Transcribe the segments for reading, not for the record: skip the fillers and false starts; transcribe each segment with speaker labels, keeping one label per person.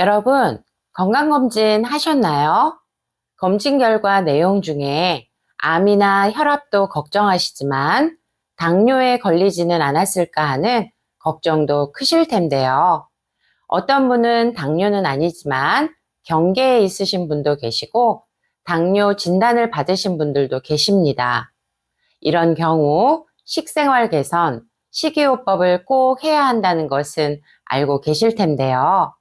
Speaker 1: 여러분, 건강검진 하셨나요? 검진 결과 내용 중에 암이나 혈압도 걱정하시지만 당뇨에 걸리지는 않았을까 하는 걱정도 크실 텐데요. 어떤 분은 당뇨는 아니지만 경계에 있으신 분도 계시고 당뇨 진단을 받으신 분들도 계십니다. 이런 경우 식생활 개선, 식이요법을 꼭 해야 한다는 것은 알고 계실 텐데요.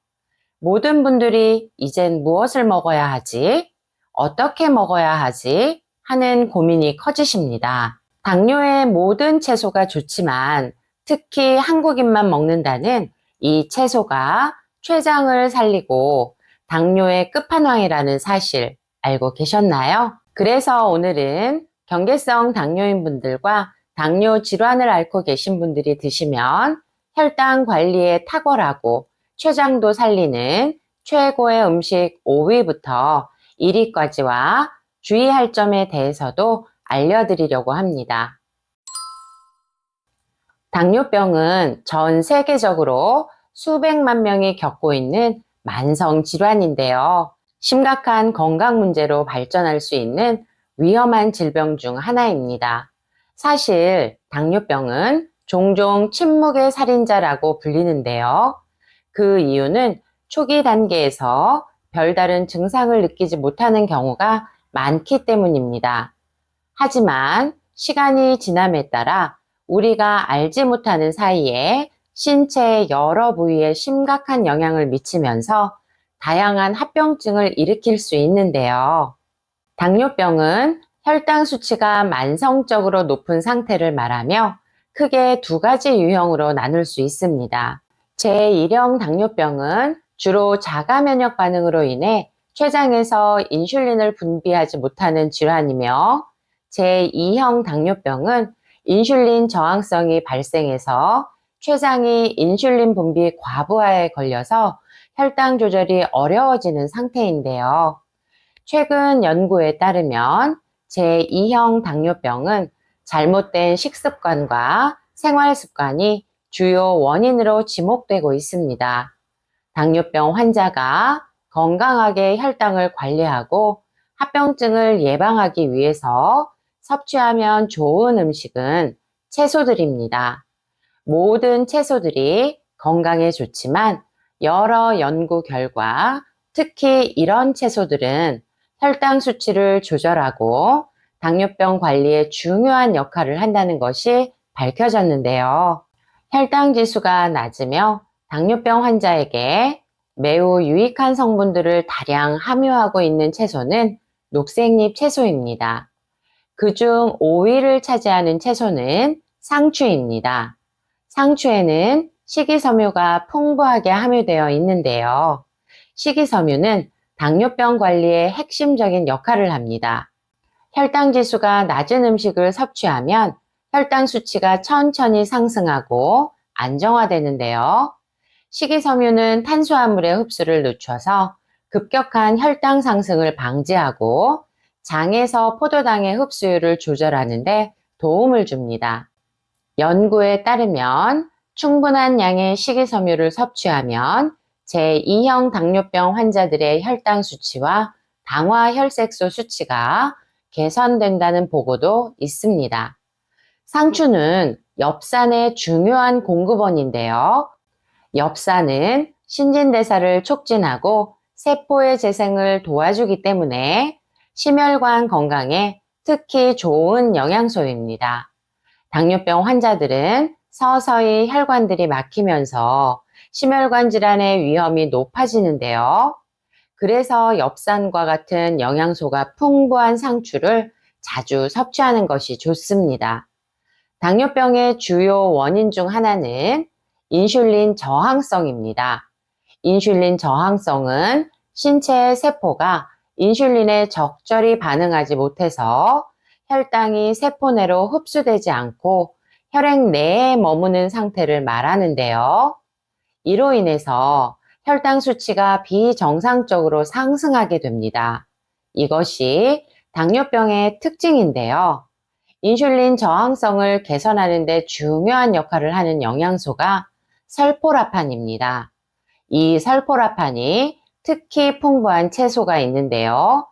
Speaker 1: 모든 분들이 이젠 무엇을 먹어야 하지? 어떻게 먹어야 하지? 하는 고민이 커지십니다. 당뇨의 모든 채소가 좋지만 특히 한국인만 먹는다는 이 채소가 췌장을 살리고 당뇨의 끝판왕이라는 사실 알고 계셨나요? 그래서 오늘은 경계성 당뇨인 분들과 당뇨 질환을 앓고 계신 분들이 드시면 혈당 관리에 탁월하고 췌장도 살리는 최고의 음식 5위부터 1위까지와 주의할 점에 대해서도 알려드리려고 합니다. 당뇨병은 전 세계적으로 수백만 명이 겪고 있는 만성 질환인데요. 심각한 건강 문제로 발전할 수 있는 위험한 질병 중 하나입니다. 사실 당뇨병은 종종 침묵의 살인자라고 불리는데요. 그 이유는 초기 단계에서 별다른 증상을 느끼지 못하는 경우가 많기 때문입니다. 하지만 시간이 지남에 따라 우리가 알지 못하는 사이에 신체의 여러 부위에 심각한 영향을 미치면서 다양한 합병증을 일으킬 수 있는데요. 당뇨병은 혈당 수치가 만성적으로 높은 상태를 말하며 크게 두 가지 유형으로 나눌 수 있습니다. 제1형 당뇨병은 주로 자가 면역 반응으로 인해 췌장에서 인슐린을 분비하지 못하는 질환이며 제2형 당뇨병은 인슐린 저항성이 발생해서 췌장이 인슐린 분비 과부하에 걸려서 혈당 조절이 어려워지는 상태인데요. 최근 연구에 따르면 제2형 당뇨병은 잘못된 식습관과 생활 습관이 주요 원인으로 지목되고 있습니다. 당뇨병 환자가 건강하게 혈당을 관리하고 합병증을 예방하기 위해서 섭취하면 좋은 음식은 채소들입니다. 모든 채소들이 건강에 좋지만 여러 연구 결과 특히 이런 채소들은 혈당 수치를 조절하고 당뇨병 관리에 중요한 역할을 한다는 것이 밝혀졌는데요. 혈당 지수가 낮으며 당뇨병 환자에게 매우 유익한 성분들을 다량 함유하고 있는 채소는 녹색잎 채소입니다. 그중 5위를 차지하는 채소는 상추입니다. 상추에는 식이섬유가 풍부하게 함유되어 있는데요. 식이섬유는 당뇨병 관리에 핵심적인 역할을 합니다. 혈당 지수가 낮은 음식을 섭취하면 혈당 수치가 천천히 상승하고 안정화되는데요. 식이섬유는 탄수화물의 흡수를 늦춰서 급격한 혈당 상승을 방지하고 장에서 포도당의 흡수율을 조절하는 데 도움을 줍니다. 연구에 따르면 충분한 양의 식이섬유를 섭취하면 제2형 당뇨병 환자들의 혈당 수치와 당화 혈색소 수치가 개선된다는 보고도 있습니다. 상추는 엽산의 중요한 공급원인데요. 엽산은 신진대사를 촉진하고 세포의 재생을 도와주기 때문에 심혈관 건강에 특히 좋은 영양소입니다. 당뇨병 환자들은 서서히 혈관들이 막히면서 심혈관 질환의 위험이 높아지는데요. 그래서 엽산과 같은 영양소가 풍부한 상추를 자주 섭취하는 것이 좋습니다. 당뇨병의 주요 원인 중 하나는 인슐린 저항성입니다. 인슐린 저항성은 신체의 세포가 인슐린에 적절히 반응하지 못해서 혈당이 세포 내로 흡수되지 않고 혈액 내에 머무는 상태를 말하는데요. 이로 인해서 혈당 수치가 비정상적으로 상승하게 됩니다. 이것이 당뇨병의 특징인데요. 인슐린 저항성을 개선하는 데 중요한 역할을 하는 영양소가 설포라판입니다. 이 설포라판이 특히 풍부한 채소가 있는데요.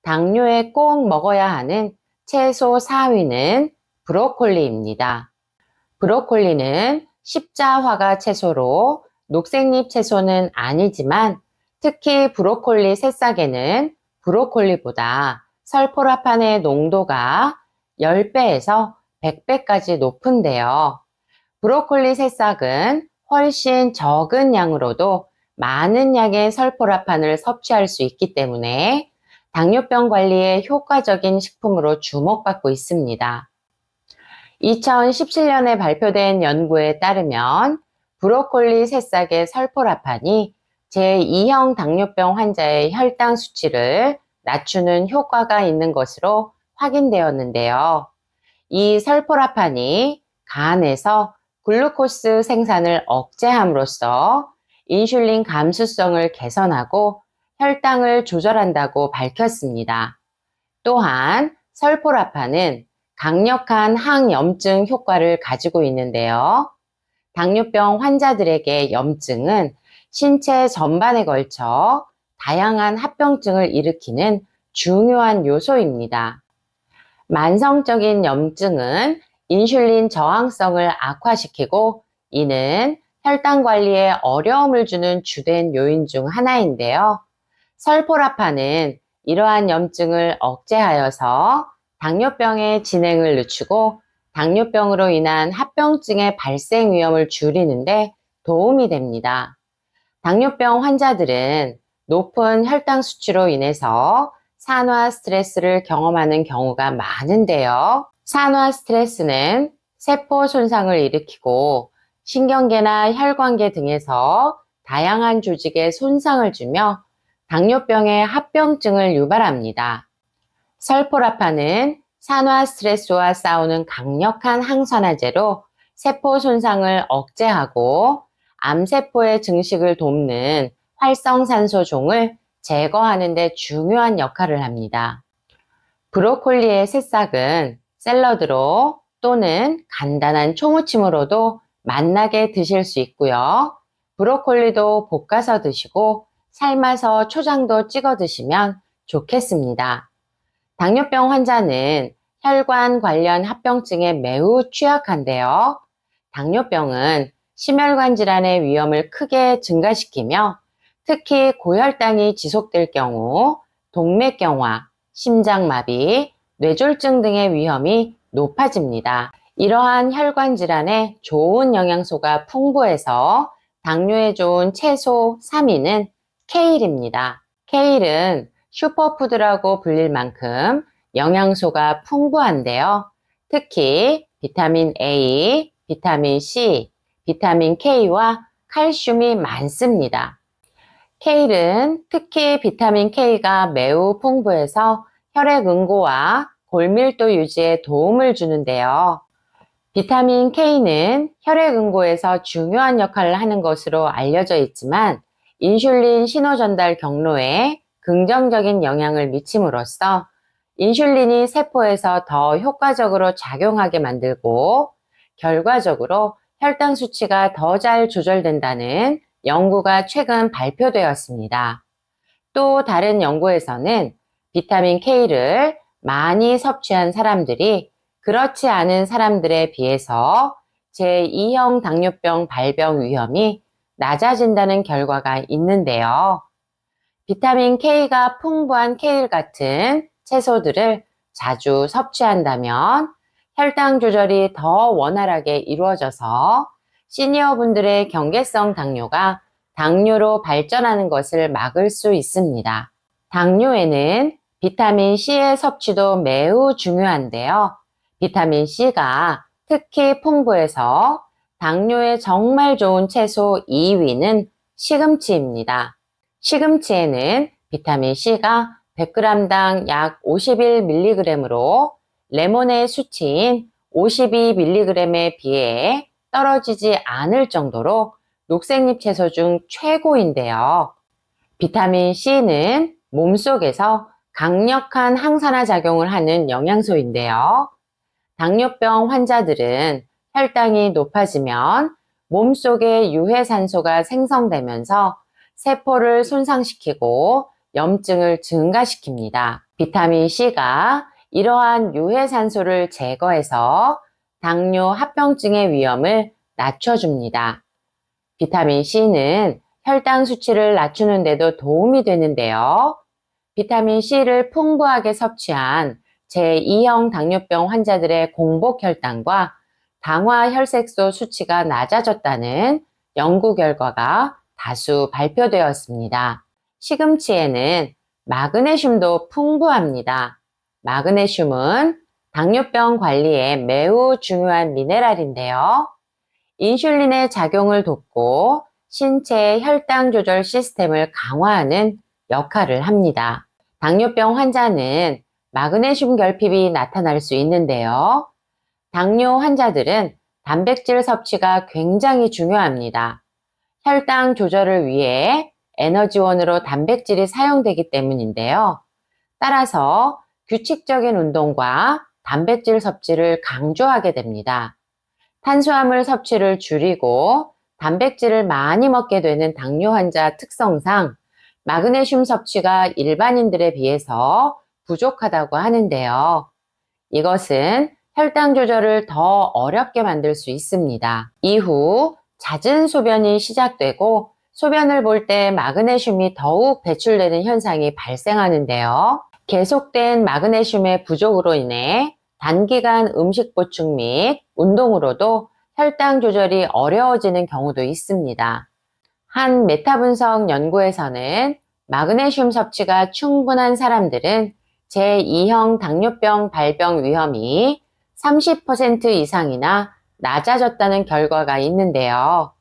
Speaker 1: 당뇨에 꼭 먹어야 하는 채소 4위는 브로콜리입니다. 브로콜리는 십자화가 채소로 녹색잎 채소는 아니지만 특히 브로콜리 새싹에는 브로콜리보다 설포라판의 농도가 10배에서 100배까지 높은데요. 브로콜리 새싹은 훨씬 적은 양으로도 많은 양의 설포라판을 섭취할 수 있기 때문에 당뇨병 관리에 효과적인 식품으로 주목받고 있습니다. 2017년에 발표된 연구에 따르면 브로콜리 새싹의 설포라판이 제2형 당뇨병 환자의 혈당 수치를 낮추는 효과가 있는 것으로 확인되었는데요. 이 설포라판이 간에서 글루코스 생산을 억제함으로써 인슐린 감수성을 개선하고 혈당을 조절한다고 밝혔습니다. 또한 설포라판은 강력한 항염증 효과를 가지고 있는데요. 당뇨병 환자들에게 염증은 신체 전반에 걸쳐 다양한 합병증을 일으키는 중요한 요소입니다. 만성적인 염증은 인슐린 저항성을 악화시키고 이는 혈당 관리에 어려움을 주는 주된 요인 중 하나인데요. 설포라판은 이러한 염증을 억제하여서 당뇨병의 진행을 늦추고 당뇨병으로 인한 합병증의 발생 위험을 줄이는데 도움이 됩니다. 당뇨병 환자들은 높은 혈당 수치로 인해서 산화 스트레스를 경험하는 경우가 많은데요. 산화 스트레스는 세포 손상을 일으키고 신경계나 혈관계 등에서 다양한 조직에 손상을 주며 당뇨병의 합병증을 유발합니다. 설포라판은 산화 스트레스와 싸우는 강력한 항산화제로 세포 손상을 억제하고 암세포의 증식을 돕는 활성산소종을 제거하는 데 중요한 역할을 합니다. 브로콜리의 새싹은 샐러드로 또는 간단한 초무침으로도 맛나게 드실 수 있고요. 브로콜리도 볶아서 드시고 삶아서 초장도 찍어 드시면 좋겠습니다. 당뇨병 환자는 혈관 관련 합병증에 매우 취약한데요. 당뇨병은 심혈관 질환의 위험을 크게 증가시키며 특히 고혈당이 지속될 경우 동맥경화, 심장마비, 뇌졸중 등의 위험이 높아집니다. 이러한 혈관 질환에 좋은 영양소가 풍부해서 당뇨에 좋은 채소 3위는 케일입니다. 케일은 슈퍼푸드라고 불릴 만큼 영양소가 풍부한데요. 특히 비타민 A, 비타민 C, 비타민 K와 칼슘이 많습니다. 케일은 특히 비타민 K가 매우 풍부해서 혈액 응고와 골밀도 유지에 도움을 주는데요. 비타민 K는 혈액 응고에서 중요한 역할을 하는 것으로 알려져 있지만 인슐린 신호 전달 경로에 긍정적인 영향을 미침으로써 인슐린이 세포에서 더 효과적으로 작용하게 만들고 결과적으로 혈당 수치가 더 잘 조절된다는 연구가 최근 발표되었습니다. 또 다른 연구에서는 비타민 K를 많이 섭취한 사람들이 그렇지 않은 사람들에 비해서 제2형 당뇨병 발병 위험이 낮아진다는 결과가 있는데요. 비타민 K가 풍부한 케일 같은 채소들을 자주 섭취한다면 혈당 조절이 더 원활하게 이루어져서 시니어분들의 경계성 당뇨가 당뇨로 발전하는 것을 막을 수 있습니다. 당뇨에는 비타민 C의 섭취도 매우 중요한데요. 비타민 C가 특히 풍부해서 당뇨에 정말 좋은 채소 2위는 시금치입니다. 시금치에는 비타민 C가 100g당 약 51mg으로 레몬의 수치인 52mg에 비해 떨어지지 않을 정도로 녹색잎 채소 중 최고인데요. 비타민 C는 몸속에서 강력한 항산화 작용을 하는 영양소인데요. 당뇨병 환자들은 혈당이 높아지면 몸속에 유해산소가 생성되면서 세포를 손상시키고 염증을 증가시킵니다. 비타민 C가 이러한 유해산소를 제거해서 당뇨 합병증의 위험을 낮춰줍니다. 비타민 C는 혈당 수치를 낮추는 데도 도움이 되는데요. 비타민 C를 풍부하게 섭취한 제2형 당뇨병 환자들의 공복 혈당과 당화 혈색소 수치가 낮아졌다는 연구 결과가 다수 발표되었습니다. 시금치에는 마그네슘도 풍부합니다. 마그네슘은 당뇨병 관리에 매우 중요한 미네랄인데요. 인슐린의 작용을 돕고 신체의 혈당 조절 시스템을 강화하는 역할을 합니다. 당뇨병 환자는 마그네슘 결핍이 나타날 수 있는데요. 당뇨 환자들은 단백질 섭취가 굉장히 중요합니다. 혈당 조절을 위해 에너지원으로 단백질이 사용되기 때문인데요. 따라서 규칙적인 운동과 단백질 섭취를 강조하게 됩니다. 탄수화물 섭취를 줄이고 단백질을 많이 먹게 되는 당뇨 환자 특성상 마그네슘 섭취가 일반인들에 비해서 부족하다고 하는데요. 이것은 혈당 조절을 더 어렵게 만들 수 있습니다. 이후 잦은 소변이 시작되고 소변을 볼 때 마그네슘이 더욱 배출되는 현상이 발생하는데요. 계속된 마그네슘의 부족으로 인해 단기간 음식 보충 및 운동으로도 혈당 조절이 어려워지는 경우도 있습니다. 한 메타 분석 연구에서는 마그네슘 섭취가 충분한 사람들은 제2형 당뇨병 발병 위험이 30% 이상이나 낮아졌다는 결과가 있는데요.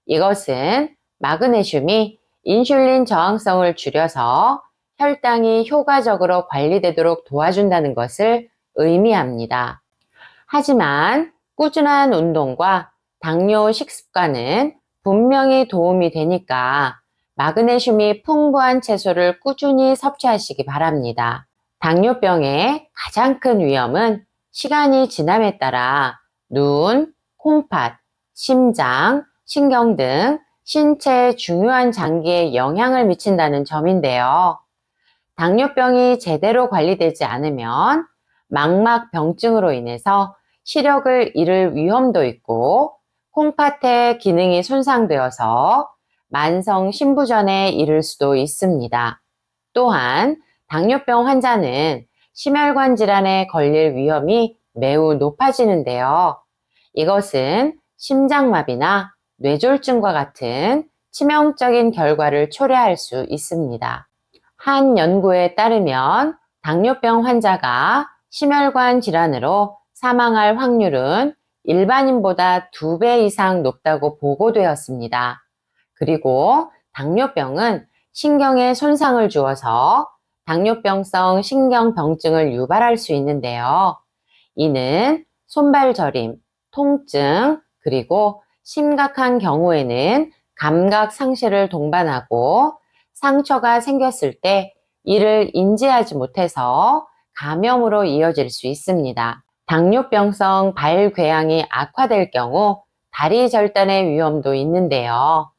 Speaker 1: 이것은 마그네슘이 인슐린 저항성을 줄여서 혈당이 효과적으로 관리되도록 도와준다는 것을 의미합니다. 하지만 꾸준한 운동과 당뇨 식습관은 분명히 도움이 되니까 마그네슘이 풍부한 채소를 꾸준히 섭취하시기 바랍니다. 당뇨병의 가장 큰 위험은 시간이 지남에 따라 눈, 콩팥, 심장, 신경 등 신체의 중요한 장기에 영향을 미친다는 점인데요. 당뇨병이 제대로 관리되지 않으면 망막병증으로 인해서 시력을 잃을 위험도 있고 콩팥의 기능이 손상되어서 만성 신부전에 이를 수도 있습니다. 또한 당뇨병 환자는 심혈관 질환에 걸릴 위험이 매우 높아지는데요. 이것은 심장마비나 뇌졸중과 같은 치명적인 결과를 초래할 수 있습니다. 한 연구에 따르면 당뇨병 환자가 심혈관 질환으로 사망할 확률은 일반인보다 2배 이상 높다고 보고되었습니다. 그리고 당뇨병은 신경에 손상을 주어서 당뇨병성 신경병증을 유발할 수 있는데요. 이는 손발 저림, 통증, 그리고 심각한 경우에는 감각 상실을 동반하고 상처가 생겼을 때 이를 인지하지 못해서 감염으로 이어질 수 있습니다. 당뇨병성 발궤양이 악화될 경우 다리 절단의 위험도 있는데요.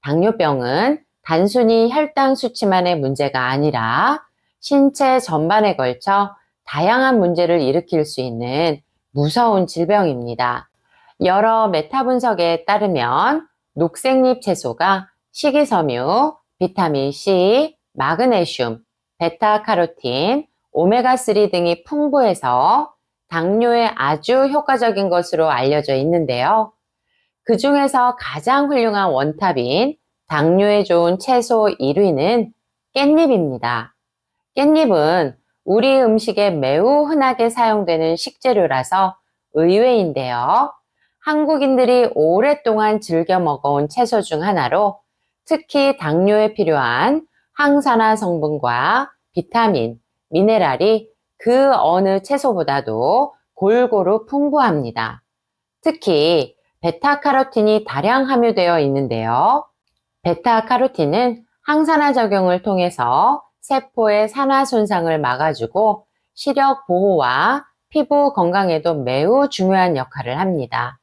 Speaker 1: 당뇨병은 단순히 혈당 수치만의 문제가 아니라 신체 전반에 걸쳐 다양한 문제를 일으킬 수 있는 무서운 질병입니다. 여러 메타 분석에 따르면 녹색잎 채소가 식이섬유, 비타민 C, 마그네슘, 베타카로틴, 오메가3 등이 풍부해서 당뇨에 아주 효과적인 것으로 알려져 있는데요. 그 중에서 가장 훌륭한 원탑인 당뇨에 좋은 채소 1위는 깻잎입니다. 깻잎은 우리 음식에 매우 흔하게 사용되는 식재료라서 의외인데요. 한국인들이 오랫동안 즐겨 먹어온 채소 중 하나로 특히 당뇨에 필요한 항산화 성분과 비타민, 미네랄이 그 어느 채소보다도 골고루 풍부합니다. 특히 베타카로틴이 다량 함유되어 있는데요. 베타카로틴은 항산화 작용을 통해서 세포의 산화 손상을 막아주고 시력 보호와 피부 건강에도 매우 중요한 역할을 합니다.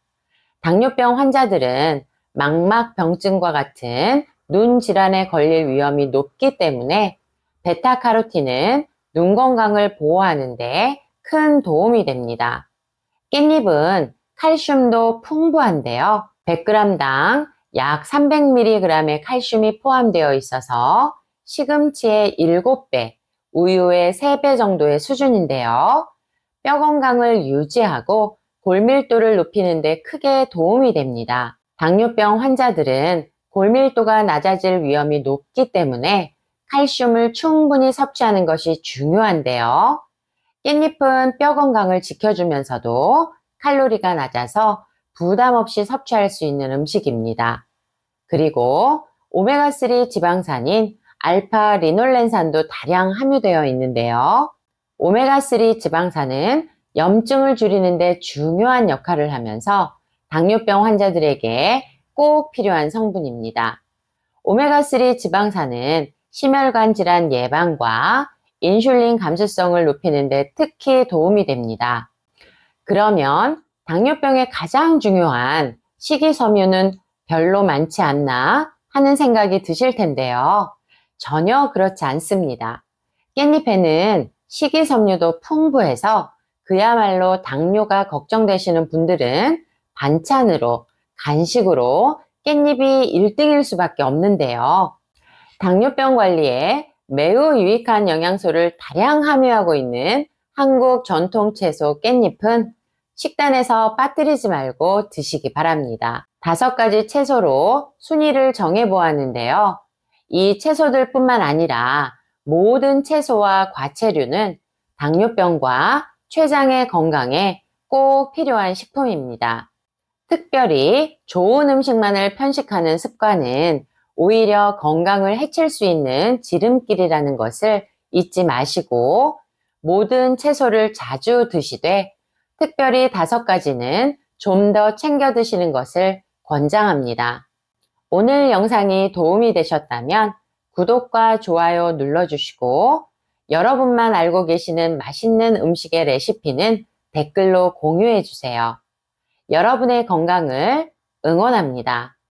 Speaker 1: 당뇨병 환자들은 망막병증과 같은 눈 질환에 걸릴 위험이 높기 때문에 베타카로틴은 눈 건강을 보호하는 데 큰 도움이 됩니다. 깻잎은 칼슘도 풍부한데요. 100g당 약 300mg의 칼슘이 포함되어 있어서 시금치의 7배, 우유의 3배 정도의 수준인데요. 뼈 건강을 유지하고 골밀도를 높이는 데 크게 도움이 됩니다. 당뇨병 환자들은 골밀도가 낮아질 위험이 높기 때문에 칼슘을 충분히 섭취하는 것이 중요한데요. 깻잎은 뼈 건강을 지켜주면서도 칼로리가 낮아서 부담 없이 섭취할 수 있는 음식입니다. 그리고 오메가3 지방산인 알파 리놀렌산도 다량 함유되어 있는데요. 오메가3 지방산은 염증을 줄이는 데 중요한 역할을 하면서 당뇨병 환자들에게 꼭 필요한 성분입니다. 오메가3 지방산은 심혈관 질환 예방과 인슐린 감수성을 높이는 데 특히 도움이 됩니다. 그러면 당뇨병의 가장 중요한 식이섬유는 별로 많지 않나 하는 생각이 드실 텐데요. 전혀 그렇지 않습니다. 깻잎에는 식이섬유도 풍부해서 그야말로 당뇨가 걱정되시는 분들은 반찬으로, 간식으로 깻잎이 1등일 수밖에 없는데요. 당뇨병 관리에 매우 유익한 영양소를 다량 함유하고 있는 한국 전통 채소 깻잎은 식단에서 빠뜨리지 말고 드시기 바랍니다. 5가지 채소로 순위를 정해 보았는데요. 이 채소들 뿐만 아니라 모든 채소와 과채류는 당뇨병과 췌장의 건강에 꼭 필요한 식품입니다. 특별히 좋은 음식만을 편식하는 습관은 오히려 건강을 해칠 수 있는 지름길이라는 것을 잊지 마시고 모든 채소를 자주 드시되 특별히 5가지는 좀 더 챙겨 드시는 것을 권장합니다. 오늘 영상이 도움이 되셨다면 구독과 좋아요 눌러주시고 여러분만 알고 계시는 맛있는 음식의 레시피는 댓글로 공유해 주세요. 여러분의 건강을 응원합니다.